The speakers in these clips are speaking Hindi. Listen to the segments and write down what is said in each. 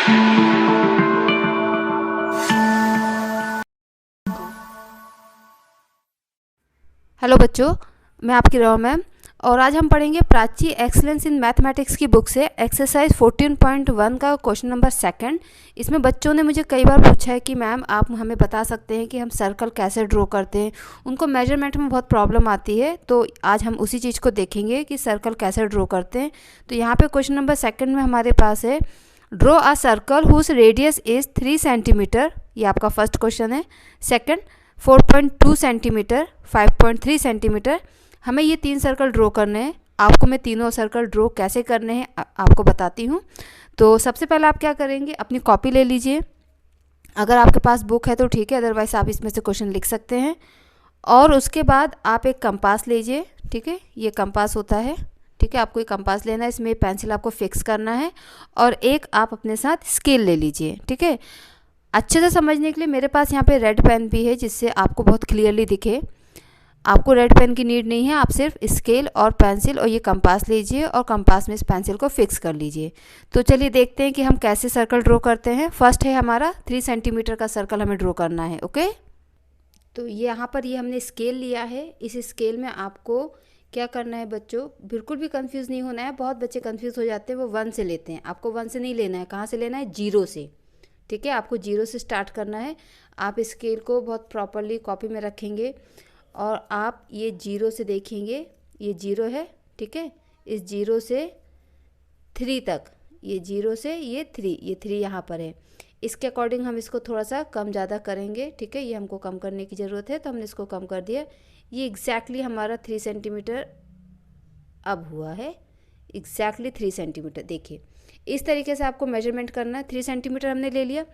हेलो बच्चों, मैं आपकी रवा मैम और आज हम पढ़ेंगे प्राची एक्सीलेंस इन मैथमेटिक्स की बुक से एक्सरसाइज 14.1 का क्वेश्चन नंबर सेकंड। इसमें बच्चों ने मुझे कई बार पूछा है कि मैम आप हमें बता सकते हैं कि हम सर्कल कैसे ड्रॉ करते हैं। उनको मेजरमेंट में बहुत प्रॉब्लम आती है, तो आज हम उसी चीज़ को देखेंगे कि सर्कल कैसे ड्रॉ करते हैं। तो यहाँ पर क्वेश्चन नंबर सेकेंड में हमारे पास है draw a circle whose radius is 3 centimetre. ये आपका फर्स्ट क्वेश्चन है। Second 4.2 centimetre, 5.3 centimetre. हमें ये 3 सर्कल ड्रॉ करने हैं। आपको मैं तीनों सर्कल ड्रॉ कैसे करने हैं आपको बताती हूँ। तो सबसे पहले आप क्या करेंगे, अपनी कॉपी ले लीजिए। अगर आपके पास बुक है तो ठीक है, अदरवाइज़ आप इसमें से क्वेश्चन लिख सकते हैं। और उसके बाद आप एक कंपास लीजिए। ठीक है, ये कंपास होता है। ठीक है, आपको एक कंपास लेना है, इसमें पेंसिल आपको फिक्स करना है और एक आप अपने साथ स्केल ले लीजिए। ठीक है, अच्छे से समझने के लिए मेरे पास यहाँ पे रेड पेन भी है जिससे आपको बहुत क्लियरली दिखे। आपको रेड पेन की नीड नहीं है, आप सिर्फ स्केल और पेंसिल और ये कंपास लीजिए और कंपास में इस पेंसिल को फिक्स कर लीजिए। तो चलिए देखते हैं कि हम कैसे सर्कल ड्रॉ करते हैं। फर्स्ट है हमारा 3 सेंटीमीटर का सर्कल हमें ड्रॉ करना है। ओके, तो ये यहाँ पर ये हमने स्केल लिया है। इस स्केल में आपको क्या करना है बच्चों, बिल्कुल भी कंफ्यूज नहीं होना है। बहुत बच्चे कंफ्यूज हो जाते हैं, वो 1 से लेते हैं। आपको 1 से नहीं लेना है, कहाँ से लेना है, 0 से। ठीक है, आपको 0 से स्टार्ट करना है। आप स्केल को बहुत प्रॉपरली कॉपी में रखेंगे और आप ये 0 से देखेंगे, ये 0 है। ठीक है, इस 0 से 3 तक, ये 0 से ये 3, ये 3 यहाँ पर है। इसके अकॉर्डिंग हम इसको थोड़ा सा कम ज़्यादा करेंगे। ठीक है, ये हमको कम करने की ज़रूरत है तो हमने इसको कम कर दिया। ये एग्जैक्टली हमारा 3 सेंटीमीटर अब हुआ है। Exactly 3 centimetre. देखिए, इस तरीके से आपको मेजरमेंट करना है। 3 सेंटीमीटर हमने ले लिया।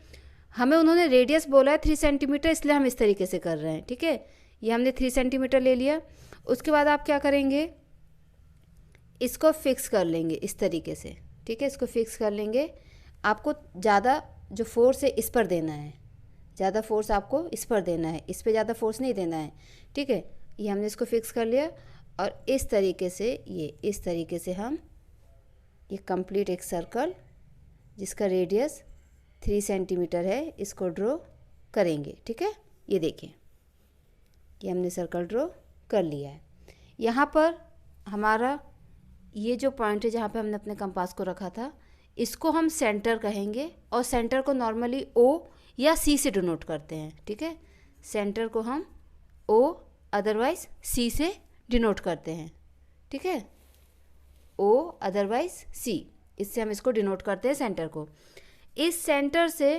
हमें उन्होंने रेडियस बोला है 3 सेंटीमीटर, इसलिए हम इस तरीके से कर रहे हैं। ठीक है, ये हमने 3 सेंटीमीटर ले लिया। उसके बाद आप क्या करेंगे, इसको फिक्स कर लेंगे इस तरीके से। ठीक है, इसको फिक्स कर लेंगे। आपको ज़्यादा जो फोर्स है इस पर देना है, ज़्यादा फोर्स आपको इस पर देना है, इस पर ज़्यादा फोर्स नहीं देना है। ठीक है, ये हमने इसको फिक्स कर लिया और इस तरीके से, ये इस तरीके से हम ये कंप्लीट एक सर्कल जिसका रेडियस 3 सेंटीमीटर है इसको ड्रॉ करेंगे। ठीक है, ये देखिए, ये हमने सर्कल ड्रॉ कर लिया है। यहाँ पर हमारा ये जो पॉइंट है जहाँ पे हमने अपने कंपास को रखा था, इसको हम सेंटर कहेंगे और सेंटर को नॉर्मली ओ या सी से डिनोट करते हैं। ठीक है, सेंटर को हम ओ अदरवाइज सी से डिनोट करते हैं। ठीक है, ओ अदरवाइज सी, इससे हम इसको डिनोट करते हैं सेंटर को। इस सेंटर से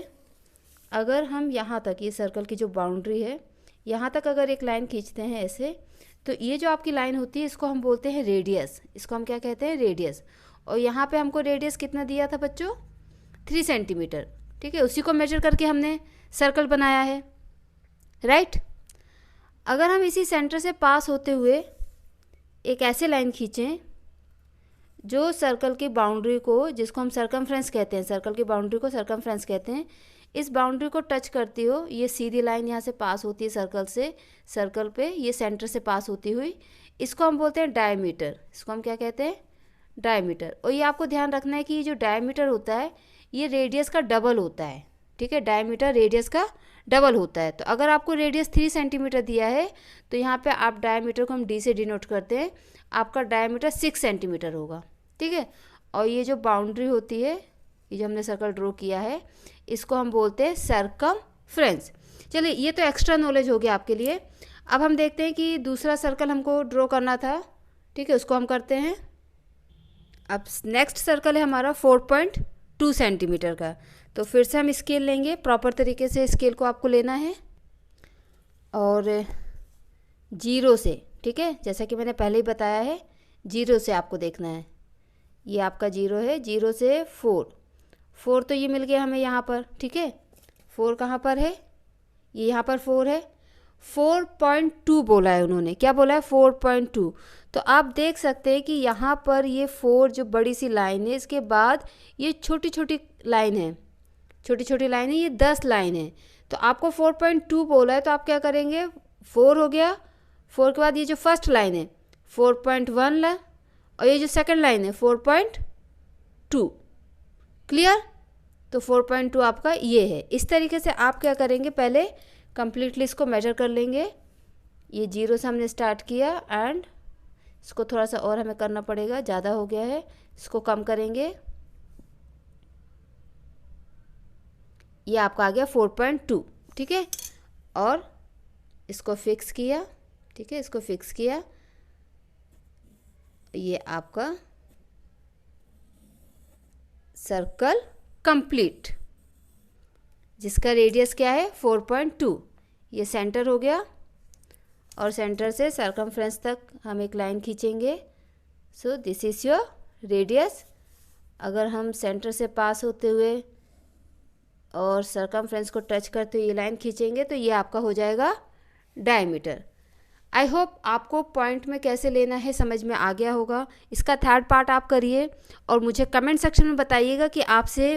अगर हम यहाँ तक, ये सर्कल की जो बाउंड्री है यहाँ तक अगर एक लाइन खींचते हैं ऐसे, तो ये जो आपकी लाइन होती है इसको हम बोलते हैं रेडियस। इसको हम क्या कहते हैं, रेडियस। और यहाँ पे हमको रेडियस कितना दिया था बच्चों, 3 सेंटीमीटर। ठीक है, उसी को मेजर करके हमने सर्कल बनाया है, राइट। अगर हम इसी सेंटर से पास होते हुए एक ऐसे लाइन खींचें जो सर्कल की बाउंड्री को, जिसको हम सर्कमफ्रेंस कहते हैं, सर्कल की बाउंड्री को सर्कमफ्रेंस कहते हैं, इस बाउंड्री को टच करती हो, ये सीधी लाइन यहाँ से पास होती है सर्कल से, सर्कल पे ये सेंटर से पास होती हुई, इसको हम बोलते हैं डायमीटर। इसको हम क्या कहते हैं, डायमीटर। और ये आपको ध्यान रखना है कि ये जो डायमीटर होता है ये रेडियस का डबल होता है। ठीक है, डायमीटर रेडियस का डबल होता है। तो अगर आपको रेडियस 3 सेंटीमीटर दिया है तो यहाँ पे आप डायमीटर को हम डी से डिनोट करते हैं, आपका डायमीटर 6 सेंटीमीटर होगा। ठीक है, और ये जो बाउंड्री होती है, ये जो हमने सर्कल ड्रॉ किया है, इसको हम बोलते हैं सर्कमफ्रेंस। चलिए, ये तो एक्स्ट्रा नॉलेज हो गया आपके लिए। अब हम देखते हैं कि दूसरा सर्कल हमको ड्रॉ करना था। ठीक है, उसको हम करते हैं। अब नेक्स्ट सर्कल है हमारा 4.2 सेंटीमीटर का। तो फिर से हम स्केल लेंगे, प्रॉपर तरीके से स्केल को आपको लेना है और 0 से, ठीक है, जैसा कि मैंने पहले ही बताया है, 0 से आपको देखना है। ये आपका 0 है, 0 से 4 तो ये मिल गया हमें यहाँ पर। ठीक है, 4 कहाँ पर है, ये यहाँ पर 4 है। 4.2 बोला है उन्होंने, क्या बोला है, 4.2। तो आप देख सकते हैं कि यहाँ पर ये 4 जो बड़ी सी लाइन है, इसके बाद ये छोटी छोटी लाइन है, छोटी छोटी लाइन है, ये 10 लाइन है। तो आपको 4.2 बोला है, तो आप क्या करेंगे, 4 हो गया, 4 के बाद ये जो फर्स्ट लाइन है 4.1 ला, और ये जो सेकंड लाइन है 4.2। क्लियर, तो 4.2 आपका ये है। इस तरीके से आप क्या करेंगे, पहले कम्प्लीटली इसको मेजर कर लेंगे। ये 0 से हमने स्टार्ट किया एंड इसको थोड़ा सा और हमें करना पड़ेगा, ज़्यादा हो गया है, इसको कम करेंगे। ये आपका आ गया 4.2, ठीक है। और इसको फिक्स किया, ठीक है, इसको फिक्स किया। ये आपका सर्कल कंप्लीट, जिसका रेडियस क्या है 4.2। ये सेंटर हो गया और सेंटर से सर्कमफ्रेंस तक हम एक लाइन खींचेंगे। So this is your radius. अगर हम सेंटर से पास होते हुए और सर्कमफ्रेंस को टच करते हुए ये लाइन खींचेंगे तो ये आपका हो जाएगा डायमीटर। आई होप आपको पॉइंट में कैसे लेना है समझ में आ गया होगा। इसका थर्ड पार्ट आप करिए और मुझे कमेंट सेक्शन में बताइएगा कि आपसे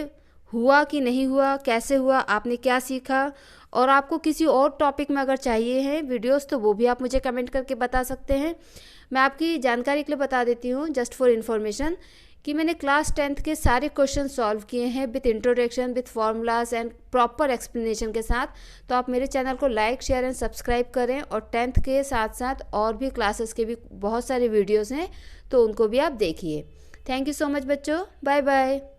हुआ कि नहीं हुआ, कैसे हुआ, आपने क्या सीखा। और आपको किसी और टॉपिक में अगर चाहिए हैं वीडियोस तो वो भी आप मुझे कमेंट करके बता सकते हैं। मैं आपकी जानकारी के लिए बता देती हूँ, जस्ट फॉर इन्फॉर्मेशन, कि मैंने क्लास 10th के सारे क्वेश्चन सॉल्व किए हैं with introduction, with formulas and proper explanation के साथ। तो आप मेरे चैनल को लाइक, शेयर एंड सब्सक्राइब करें। और 10th के साथ साथ और भी क्लासेस के भी बहुत सारे वीडियोस हैं, तो उनको भी आप देखिए। थैंक यू सो मच बच्चों, बाय बाय।